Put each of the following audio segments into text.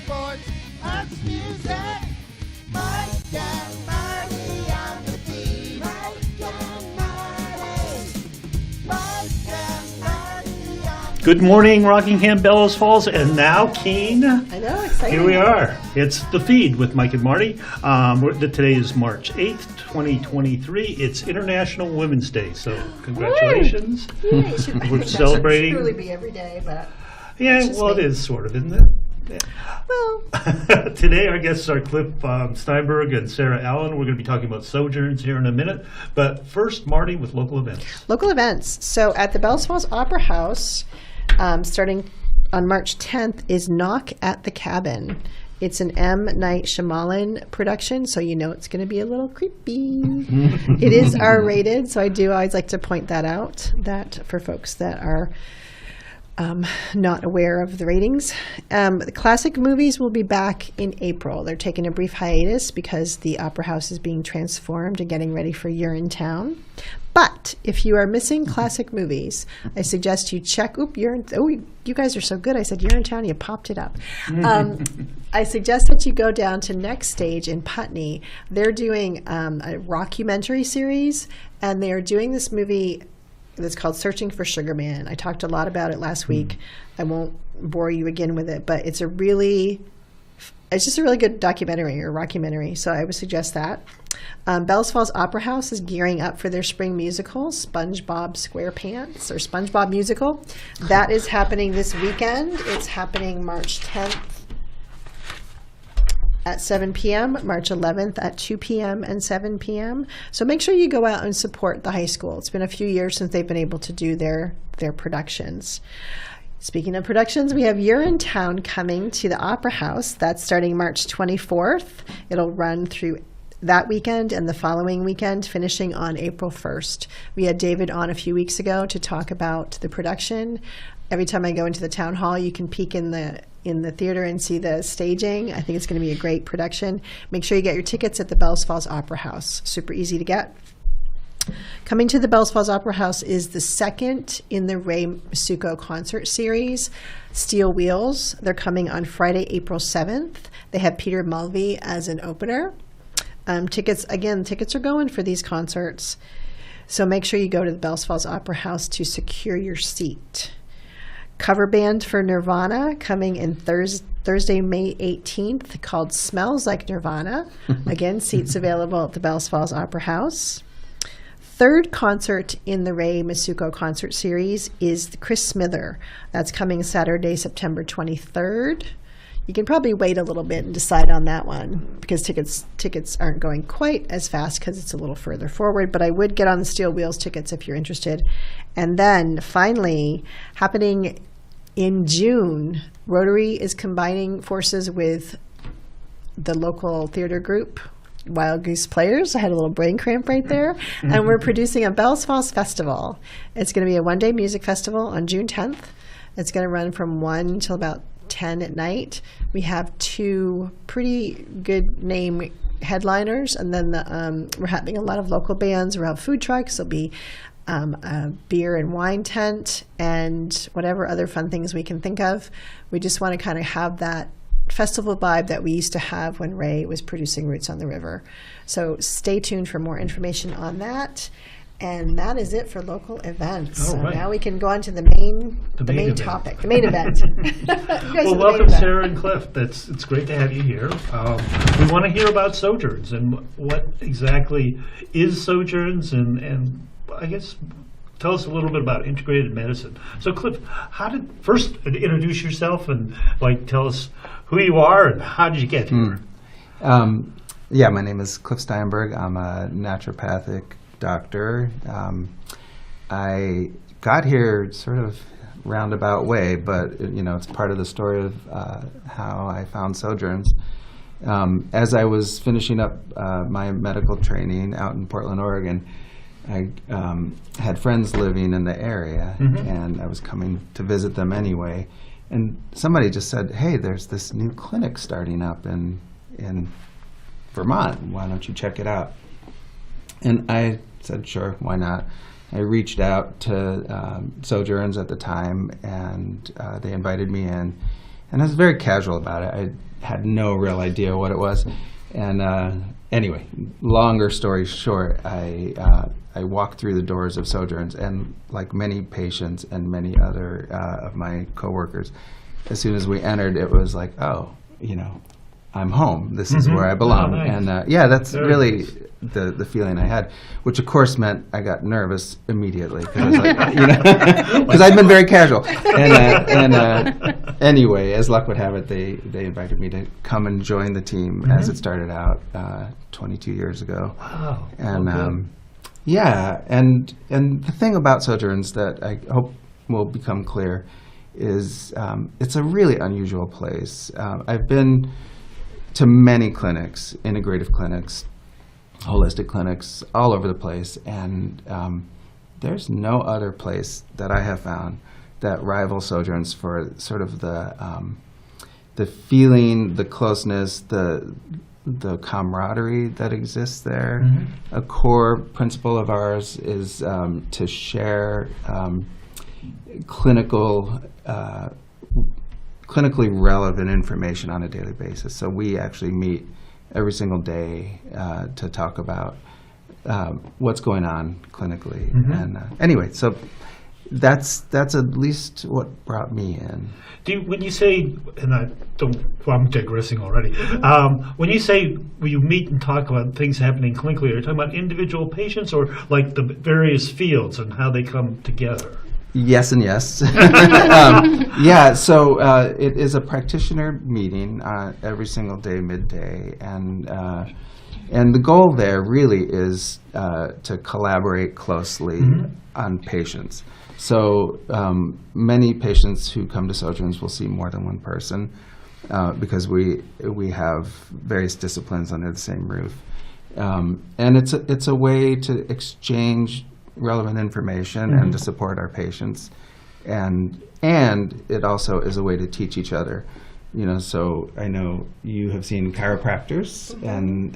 sports, arts, music. Mike and Marty on the beat. Mike and Marty. Mike and Marty on the Good morning, Rockingham, Bellows Falls, and now Keene. I know, exciting. Here we are. It's The Feed with Mike and Marty. Today is March 8th, 2023. It's International Women's Day, so congratulations. Yay. I think We're that celebrating. should truly be every day, but Yeah, just well, me. it is sort of, isn't it? Yeah. well, Today, our guests are Cliff Steinberg and Sarah Allen. We're going to be talking about Sojourns here in a minute. But first, Marty with local events. local events. So at the Bells Falls Opera House, starting on March 10th, is Knock at the Cabin. It's an M. Night Shyamalan production, so you know it's going to be a little creepy. It is R-rated, so I do always like to point that out, that for folks that are not aware of the ratings. The classic movies will be back in April. They're taking a brief hiatus because the Opera House is being transformed and getting ready for Urinetown. But if you are missing classic movies, I suggest you check. You guys are so good. I said Urinetown, you popped it up. I suggest that you go down to Next Stage in Putney. They're doing a rockumentary series, and they are doing this movie that's called Searching for Sugar Man. I talked a lot about it last week. I won't bore you again with it, but it's just a really good documentary or rockumentary, so I would suggest that. Bells Falls Opera House is gearing up for their spring musical, SpongeBob SquarePants, or SpongeBob Musical. That is happening this weekend. It's happening March 10th at 7 p.m., March 11th at 2 p.m. and 7 p.m. So make sure you go out and support the high school. It's been a few years since they've been able to do their productions. Speaking of productions, we have Urinetown coming to the Opera House. That's starting March 24th. It'll run through that weekend and the following weekend, finishing on April 1st. We had David on a few weeks ago to talk about the production. Every time I go into the town hall, you can peek in the theater and see the staging. I think it's going to be a great production. Make sure you get your tickets at the Bells Falls Opera House. Super easy to get. Coming to the Bells Falls Opera House is the second in the Ray Masuko concert series, Steel Wheels. They're coming on Friday, April 7th. They have Peter Mulvey as an opener. Tickets are going for these concerts. So make sure you go to the Bells Falls Opera House to secure your seat. Cover band for Nirvana coming in Thursday, May 18th, called Smells Like Nirvana. Again, seats available at the Bells Falls Opera House. Third concert in the Ray Masuko concert series is Chris Smither. That's coming Saturday, September 23rd. You can probably wait a little bit and decide on that one because tickets aren't going quite as fast because it's a little further forward, but I would get on the Steel Wheels tickets if you're interested. And then finally, happening in June, Rotary is combining forces with the local theater group, Wild Goose Players. I had a little brain cramp right there. And we're producing a Bells Falls Festival. It's going to be a one-day music festival on June 10th. It's going to run from 1 till about 10 at night. We have two pretty good name headliners, and then we're having a lot of local bands. We'll have food trucks. There'll be a beer and wine tent and whatever other fun things we can think of. We just want to kind of have that festival vibe that we used to have when Ray was producing Roots on the River. So stay tuned for more information on that. And that is it for local events. So right. now we can go on to the main event. topic, the main event. Well, welcome, Sarah and Cliff. It's great to have you here. We want to hear about Sojourns and what exactly is Sojourns, and I guess tell us a little bit about integrated medicine. So, Cliff, first introduce yourself and tell us who you are and how did you get here? My name is Cliff Steinberg. I'm a naturopathic doctor. I got here sort of roundabout way, but it's part of the story of how I found Sojourns. As I was finishing up my medical training out in Portland, Oregon, I had friends living in the area, and I was coming to visit them anyway. And somebody just said, "Hey, there's this new clinic starting up in Vermont. Why don't you check it out?" And I said, "Sure, why not?" I reached out to Sojourns at the time, and they invited me in. And I was very casual about it. I had no real idea what it was. And anyway, longer story short, I walked through the doors of Sojourns, and like many patients and many other of my coworkers, as soon as we entered, it was like, oh, I'm home. This is where I belong. Oh, nice. And that's Very really nice. the feeling I had, which of course meant I got nervous immediately because I'd been very casual. And anyway, as luck would have it, they invited me to come and join the team as it started out 22 years ago. Wow. And Okay. yeah, and the thing about Sojourns that I hope will become clear is it's a really unusual place. I've been to many clinics, integrative clinics, holistic clinics, all over the place, and there's no other place that I have found that rivals Sojourns for sort of the feeling, the closeness, the camaraderie that exists there. A core principle of ours is to share clinically relevant information on a daily basis. So we actually meet every single day to talk about what's going on clinically. And anyway, so that's at least what brought me in. When you say, and I'm digressing already. When you say you meet and talk about things happening clinically, are you talking about individual patients or like the various fields and how they come together? Yes and yes. Yeah, so it is a practitioner meeting every single day, midday, and the goal there really is to collaborate closely on patients. So many patients who come to Sojourns will see more than one person because we have various disciplines under the same roof, and it's a way to exchange relevant information and to support our patients, and it also is a way to teach each other. So I know you have seen chiropractors and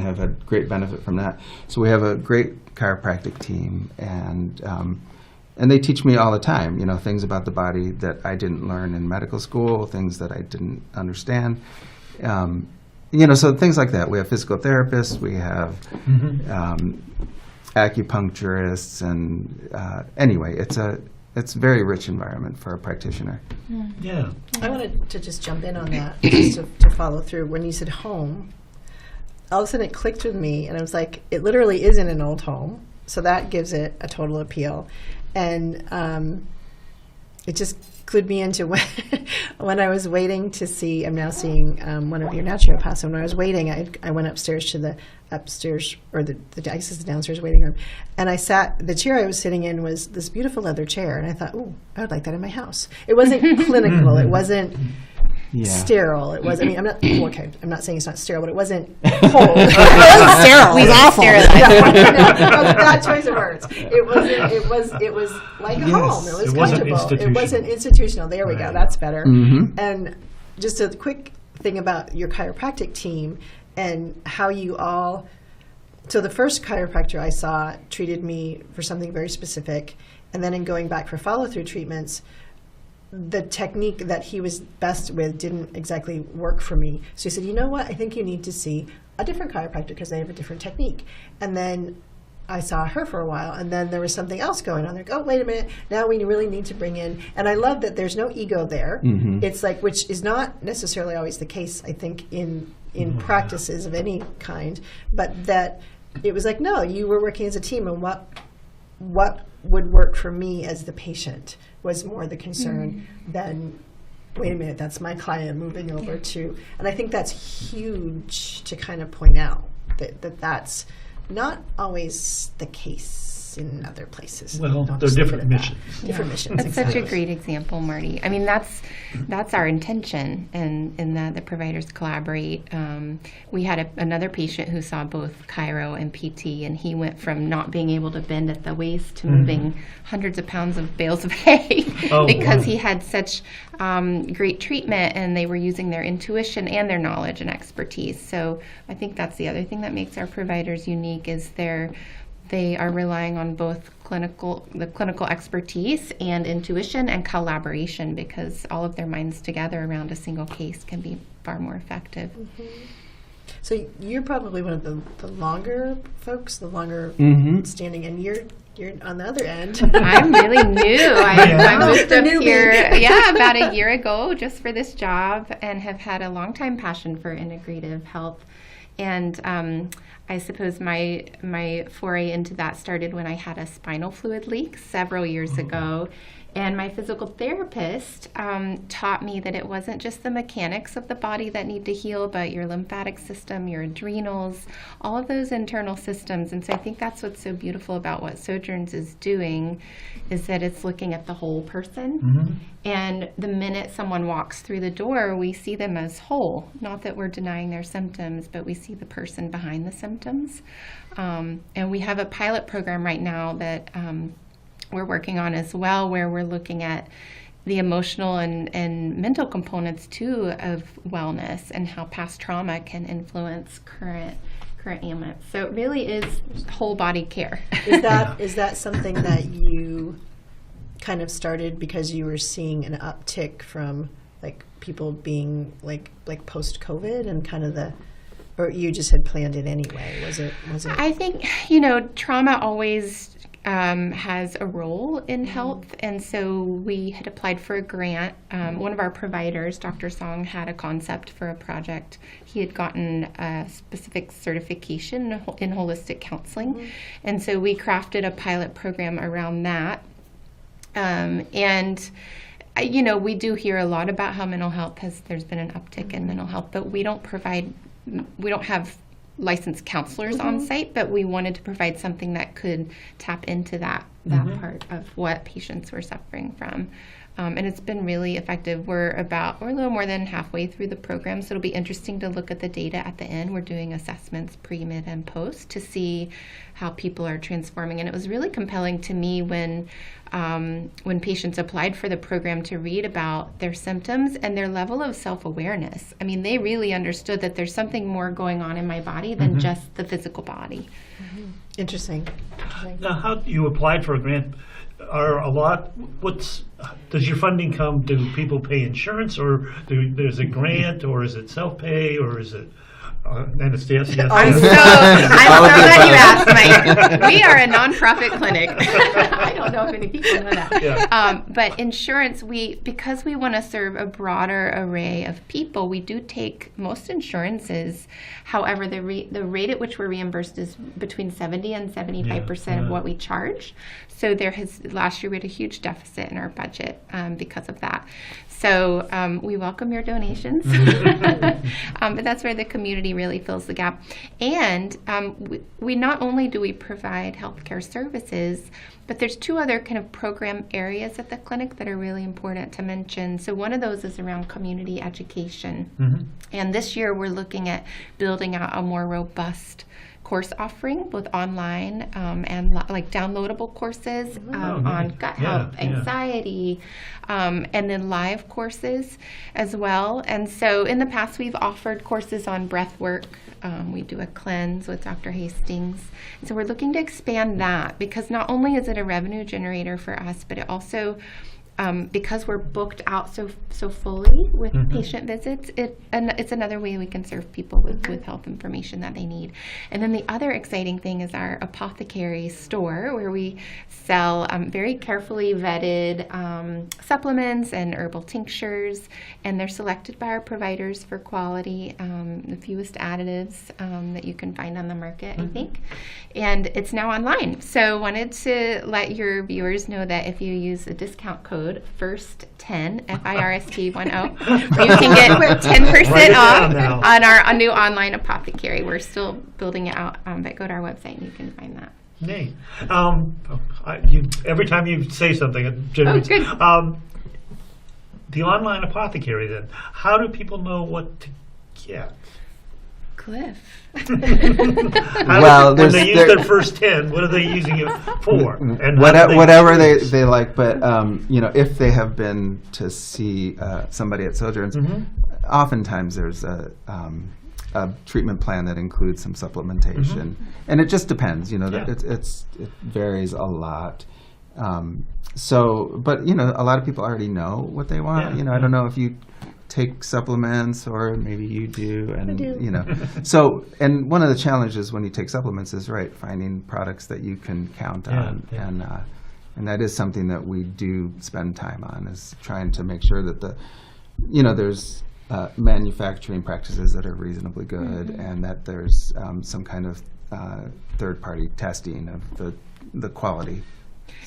have had great benefit from that. So we have a great chiropractic team, and they teach me all the time, things about the body that I didn't learn in medical school, things that I didn't understand. So things like that. We have physical therapists, we have acupuncturists, and anyway, it's a very rich environment for a practitioner. Yeah. I wanted to just jump in on that, just to follow through. When you said home, all of a sudden it clicked with me, and I was like, it literally is in an old home, so that gives it a total appeal. And it just clued me into when I was waiting to see, I'm now seeing one of your naturopaths, and when I was waiting, I went upstairs to the downstairs waiting room, and I sat, the chair I was sitting in was this beautiful leather chair, and I thought, oh, I would like that in my house. It wasn't clinical, it wasn't sterile, it was, I'm not saying it's not sterile, but it wasn't cold. It wasn't sterile, it was awful. Bad choice of words. It was like a home, it was comfortable. It wasn't institutional, there we go, that's better. And just a quick thing about your chiropractic team and how you all, so the first chiropractor I saw treated me for something very specific, and then in going back for follow-through treatments, the technique that he was best with didn't exactly work for me. So he said, you know what, I think you need to see a different chiropractor because they have a different technique. And then I saw her for a while, and then there was something else going on. They're like, oh, wait a minute, now we really need to bring in, and I love that there's no ego there. It's like, which is not necessarily always the case, I think, in practices of any kind, but that it was like, no, you were working as a team, and what would work for me as the patient was more the concern than, wait a minute, that's my client moving over to, and I think that's huge to kind of point out that's not always the case in other places. Well, Don't they're just leave it different at that. missions. Different missions. That's such a exactly. great example, Marty. I mean, that's our intention, and in that the providers collaborate. We had another patient who saw both chiro and PT, and he went from not being able to bend at the waist to moving hundreds of pounds of bales of hay because he had such great treatment, and they were using their intuition and their knowledge and expertise. So I think that's the other thing that makes our providers unique is their They are relying on both the clinical expertise and intuition and collaboration, because all of their minds together around a single case can be far more effective. So you're probably one of the longer folks, the longer standing, and you're on the other end. I'm really new. I moved The up newbie. here, about a year ago, just for this job, and have had a long time passion for integrative health. And I suppose my foray into that started when I had a spinal fluid leak several years ago. And my physical therapist taught me that it wasn't just the mechanics of the body that need to heal, but your lymphatic system, your adrenals, all of those internal systems. And so I think that's what's so beautiful about what Sojourns is doing, is that it's looking at the whole person. And the minute someone walks through the door, we see them as whole. Not that we're denying their symptoms, but we see the person behind the symptoms. And we have a pilot program right now that we're working on as well, where we're looking at the emotional and mental components too of wellness, and how past trauma can influence current ailments. So it really is whole body care. Is that something that you kind of started because you were seeing an uptick from like people being like post-COVID, and kind of or you just had planned it anyway? Was it? I think, trauma always has a role in health, and so we had applied for a grant. One of our providers, Dr. Song, had a concept for a project. He had gotten a specific certification in holistic counseling, and so we crafted a pilot program around that. We do hear a lot about how mental health there's been an uptick in mental health, but we don't have licensed counselors on site, but we wanted to provide something that could tap into that part of what patients were suffering from. And it's been really effective. We're a little more than halfway through the program, so it'll be interesting to look at the data at the end. We're doing assessments pre, mid, and post to see how people are transforming. And it was really compelling to me when patients applied for the program to read about their symptoms and their level of self-awareness. I mean, they really understood that there's something more going on in my body than just the physical body. Interesting. Now, how you applied for a grant? Does your funding come? Do people pay insurance, or there's a grant, or is it self-pay, or is it? Anastasia. I'm so glad you asked, Mike. We are a nonprofit clinic. I don't know if many people know that. Yeah. But insurance, because we want to serve a broader array of people, we do take most insurances. However, the rate at which we're reimbursed is between 70 and 75% of what we charge. So last year we had a huge deficit in our budget because of that. So we welcome your donations, but that's where the community really fills the gap. And we not only do we provide healthcare services, but there's two other kind of program areas at the clinic that are really important to mention. So one of those is around community education. And this year we're looking at building out a more robust course offering, both online and like downloadable courses on gut health, anxiety, and then live courses as well. And so in the past we've offered courses on breath work. We do a cleanse with Dr. Hastings. And so we're looking to expand that, because not only is it a revenue generator for us, but it also because we're booked out so fully with patient visits, it's another way we can serve people with health information that they need. And then the other exciting thing is our apothecary store, where we sell very carefully vetted supplements and herbal tinctures, and they're selected by our providers for quality, the fewest additives that you can find on the market, I think. And it's now online. So wanted to let your viewers know that if you use the discount code FIRST10, FIRST10, you can get 10% off on our new online apothecary. We're still building it out, but go to our website and you can find that. Neat. Every time you say something, it generates. Good. The online apothecary, then, how do people know what to get? Cliff. Well, when they use their first 10, what are they using it for? And whatever they like, but if they have been to see somebody at Sojourns, oftentimes there's a treatment plan that includes some supplementation, and it just depends. Yeah. It varies a lot. But a lot of people already know what they want. Yeah. I don't know if you take supplements, or maybe you do, and I do. So, and one of the challenges when you take supplements is finding products that you can count on, yeah. and that is something that we do spend time on, is trying to make sure that there's manufacturing practices that are reasonably good, and that there's some kind of third-party testing of the quality.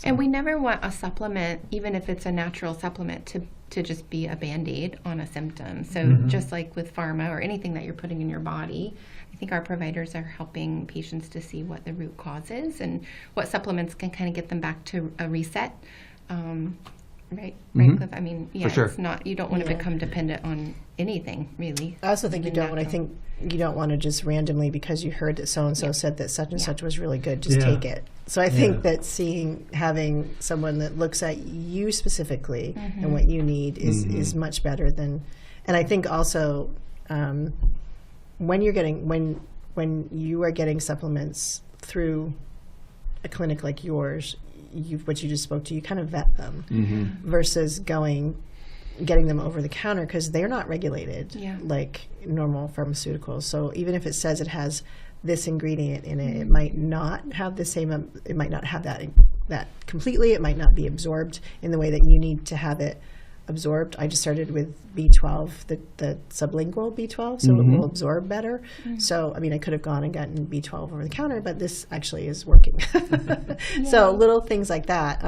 And we never want a supplement, even if it's a natural supplement, to just be a Band-Aid on a symptom. So just like with pharma or anything that you're putting in your body, I think our providers are helping patients to see what the root cause is and what supplements can kind of get them back to a reset. Right, Cliff? I mean, For sure. It's not, you don't want to Yeah. become dependent on anything, really. I also think you even don't want to natural. think you don't want to just randomly, because you heard that so and so said that such and such was really good, just Yeah. take it. So I think Yeah. that having someone that looks at you specifically and what you need is much better than. And I think also when you are getting supplements through a clinic like yours, what you just spoke to, you kind of vet them versus getting them over the counter, because they're not regulated like normal pharmaceuticals. So even if it says it has this ingredient in it, it might not have the same. It might not have that completely. It might not be absorbed in the way that you need to have it absorbed. I just started with B12, the sublingual B12, so it will absorb better. So, I mean, I could have gone and gotten B12 over the counter, but this actually is working. So little things like that.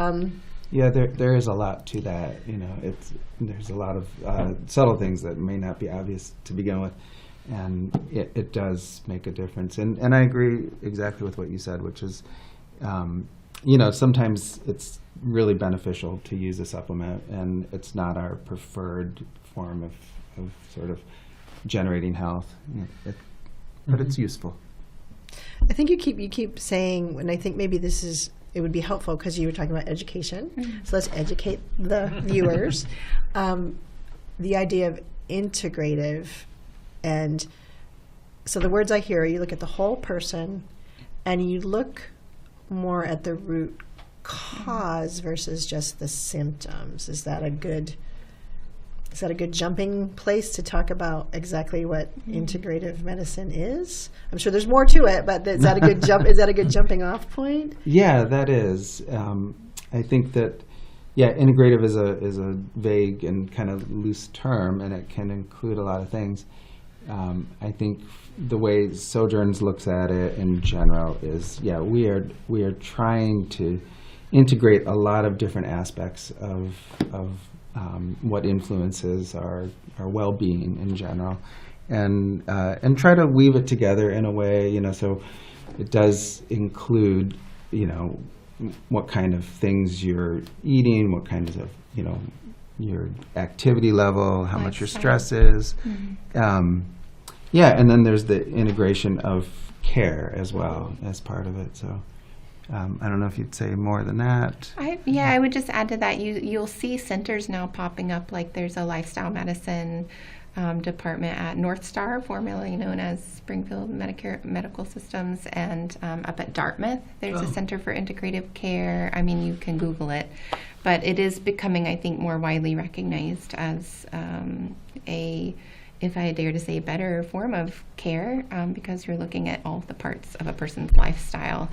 Yeah, there is a lot to that. There's a lot of subtle things that may not be obvious to begin with, and it does make a difference. And I agree exactly with what you said, which is, sometimes it's really beneficial to use a supplement, and it's not our preferred form of sort of generating health, but it's useful. I think you keep saying, and I think maybe it would be helpful because you were talking about education. So let's educate the viewers. The idea of integrative, and so the words I hear, you look at the whole person, and you look more at the root cause versus just the symptoms. Is that a good jumping place to talk about exactly what integrative medicine is? I'm sure there's more to it, but is that a good is that a good jumping off point? Yeah, that is. I think that integrative is a vague and kind of loose term, and it can include a lot of things. I think the way Sojourns looks at it in general is, we are trying to integrate a lot of different aspects of what influences our well-being in general, and try to weave it together in a way, so it does include, what kind of things you're eating, what kinds of, your activity level, how much your stress is. And then there's the integration of care as well as part of it. So I don't know if you'd say more than that. I would just add to that. You'll see centers now popping up, like there's a lifestyle medicine department at North Star, formerly known as Springfield Medical Systems, and up at Dartmouth, there's a Center for Integrative Care. I mean, you can Google it, but it is becoming, I think, more widely recognized as if I dare to say, better form of care, because you're looking at all the parts of a person's lifestyle.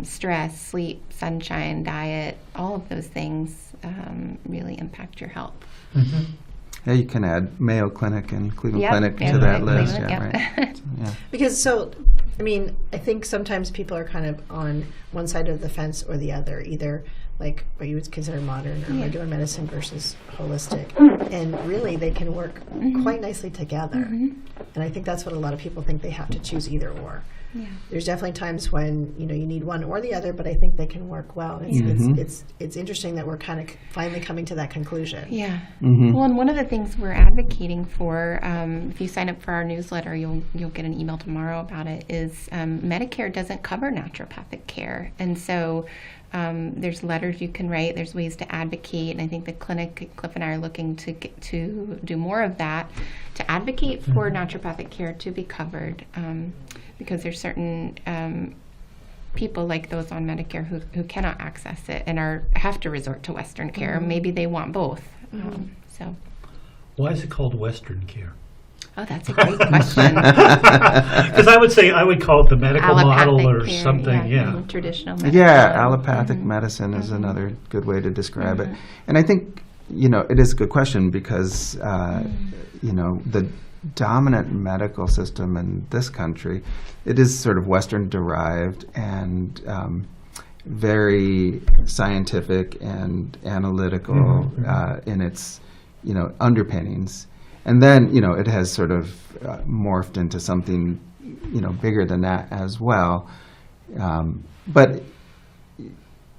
Stress, sleep, sunshine, diet, all of those things really impact your health. Yeah, you can add Mayo Clinic and Cleveland Yep, Clinic Mayo to that Clinic, list. Cleveland, Right. So, Because I think sometimes people are kind of on one side of the fence or the other, either like what you would consider modern or regular medicine versus holistic. And really, they can work quite nicely together. And I think that's what a lot of people think, they have to choose either or. Yeah. There's definitely times when you need one or the other, but I think they can work well. It's interesting that we're kind of finally coming to that conclusion. Yeah. Well, and one of the things we're advocating for, if you sign up for our newsletter, you'll get an email tomorrow about it, is Medicare doesn't cover naturopathic care, and so There's letters you can write. There's ways to advocate, and I think the clinic, Cliff and I are looking to do more of that, to advocate for naturopathic care to be covered, because there's certain people like those on Medicare who cannot access it and have to resort to Western care. Maybe they want both. So, Why is it called Western care? oh, that's a great question. Because I would call it the medical model or Allopathic care, something. Yeah. Traditional medicine. Yeah, allopathic medicine is another good way to describe it. And I think, it is a good question because, the dominant medical system in this country, it is sort of Western derived and very scientific and analytical in its, underpinnings. And then, it has sort of morphed into something, bigger than that as well. But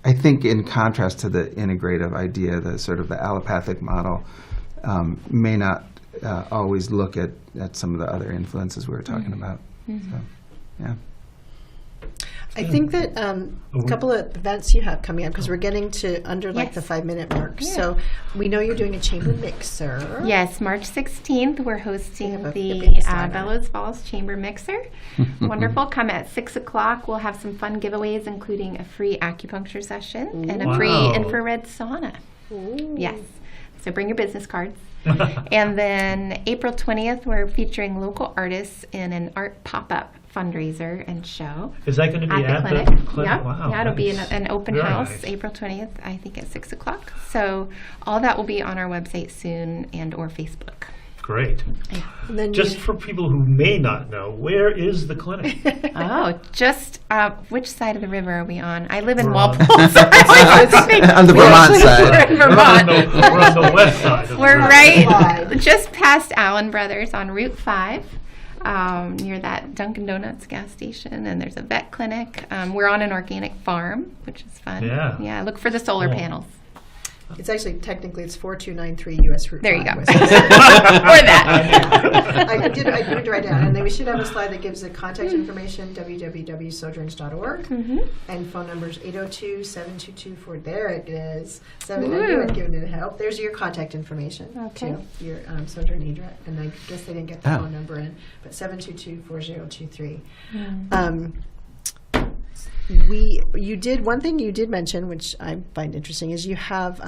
I think in contrast to the integrative idea, the sort of the allopathic model may not always look at some of the other influences we were talking about. So, yeah. I think that a couple of events you have coming up, because we're getting to under like the 5-minute mark. Yeah. So we know you're doing a chamber mixer. Yes, March 16th, we're hosting Give the me the slide. Bellows Falls Chamber Mixer. Wonderful. Come at 6 o'clock. We'll have some fun giveaways, including a free acupuncture session and a free Wow. infrared sauna. Ooh. Yes. So bring your business cards. And then April 20th, we're featuring local artists in an art pop-up fundraiser and show. Is that going to be At the at clinic. the clinic? Yeah, Wow, yeah, it'll be nice. an open Very house, nice. April 20th, I think at 6 o'clock. So all that will be on our website soon and or Facebook. Great. And then Just for people who may not know, where is the clinic? Oh, just which side of the river are we on? I live in We're on- Walpole. So I always think On the Vermont side. we're in Vermont. We're on the west side. Of We're the river. right Slide. just past Allen Brothers on Route 5, near that Dunkin' Donuts gas station, and there's a vet clinic. We're on an organic farm, which is fun. Yeah. Yeah, look for the solar Cool. panels. it's actually technically it's 4293 US Route There you 5 go. West. Or that. I did it right down, and then we should have a slide that gives the contact information, www.sojourns.org, and phone numbers 802-722-4. There it is. I knew Ooh. I'd given it help. There's your contact information Okay. too, your Sojourn Edra, and I guess they didn't get the Oh. phone number in, but 722-4023. You did one thing you did mention, which I find interesting, is you have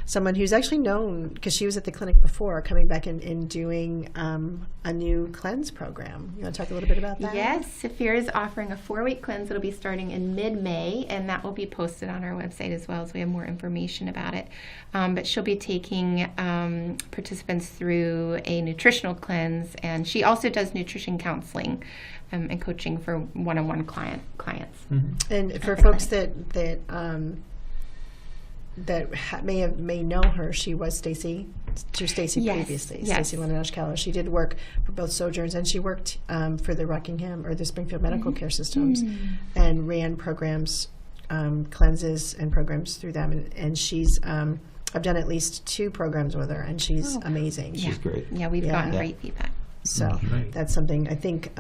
someone who's actually known because she was at the clinic before, coming back and doing a new cleanse program. You want to talk a little bit about that? Yes, Saphir is offering a 4-week cleanse. It'll be starting in mid-May, and that will be posted on our website as well, so we have more information about it. But she'll be taking participants through a nutritional cleanse, and she also does nutrition counseling and coaching for one-on-one clients. And for folks that may know her, she was Stacy Yes, previously. yes. Stacy Leninash-Callow. She did work for both Sojourns, and she worked for the Rockingham or the Springfield Medical Care Systems, and ran programs, cleanses and programs through them. And she's I've done at least 2 programs with her, and she's amazing. She's great. Yeah, we've Yeah. gotten Yeah. great feedback. So Right. that's something I think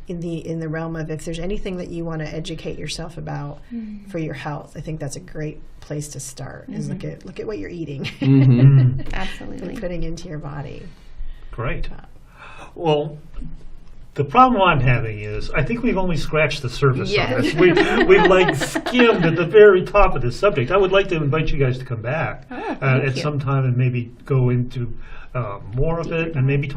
in the realm of if there's anything that you want to educate yourself about for your health, I think that's a great place to start. Is look at what you're eating and Absolutely. putting into your body. Great. Well, the problem I'm having is I think we've only scratched the surface Yes. on this. We've like skimmed at the very top of this subject. I would like to invite you guys to come back thank at you. some time and maybe go into more of it and maybe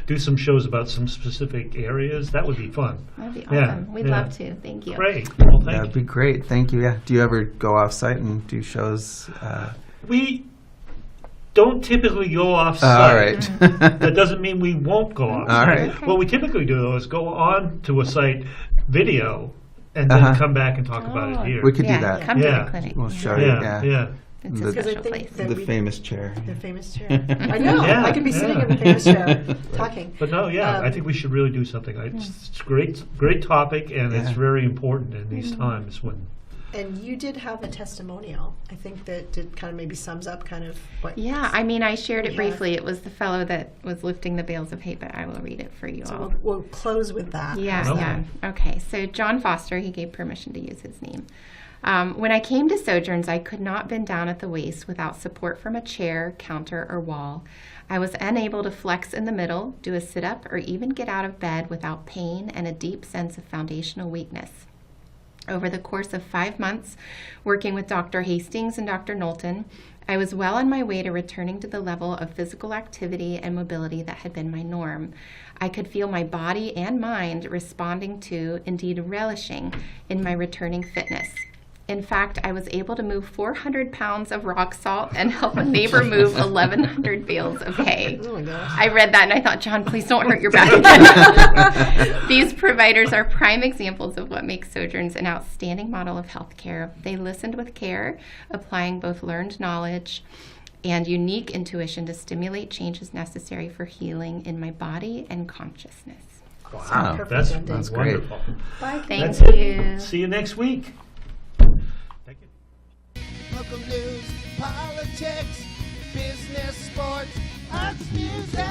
do some shows about some specific areas. That would be fun. That'd be Yeah, awesome. We'd yeah. love to. Thank you. Great. Well, thank That'd be great. Thank you. Yeah. Do you ever go off site and do shows? We don't typically go off All site. right. That doesn't mean we won't go off All site. right. Okay. What we typically do though is go on to a site video and then Uh-huh. come back and talk about it here. We could Yeah, do that. come to Yeah. the clinic. We'll Yeah. show you. yeah, Yeah. yeah. It's The- a Because I special think place. that The we- famous chair. the famous chair. I know. Yeah, I could be sitting yeah. in the famous chair talking. But no, yeah, I think we should really do something. It's great topic, and it's Yeah. very important in these times when And you did have a testimonial. I think that did kind of maybe sums up kind of what. Yeah, I mean, I shared it Yeah. briefly. It was the fellow that was lifting the bales of hay, but I will read it for you So all. we'll close with that. Yeah, Okay. yeah. Okay, so John Foster, he gave permission to use his name. When I came to Sojourns, I could not bend down at the waist without support from a chair, counter, or wall. I was unable to flex in the middle, do a sit-up, or even get out of bed without pain and a deep sense of foundational weakness. Over the course of 5 months, working with Dr. Hastings and Dr. Knowlton, I was well on my way to returning to the level of physical activity and mobility that had been my norm. I could feel my body and mind responding to, indeed relishing, in my returning fitness. In fact, I was able to move 400 pounds of rock salt and help a neighbor move 1,100 bales of hay. Oh my gosh. I read that and I thought, John, please don't hurt your back again. These providers are prime examples of what makes Sojourns an outstanding model of healthcare. They listened with care, applying both learned knowledge and unique intuition to stimulate changes necessary for healing in my body and consciousness. Wow, Perfect that's ending. That's great. wonderful. Bye. Thank That's you. it. See you next week. Thank you. Local news, politics, business, sports, arts, music.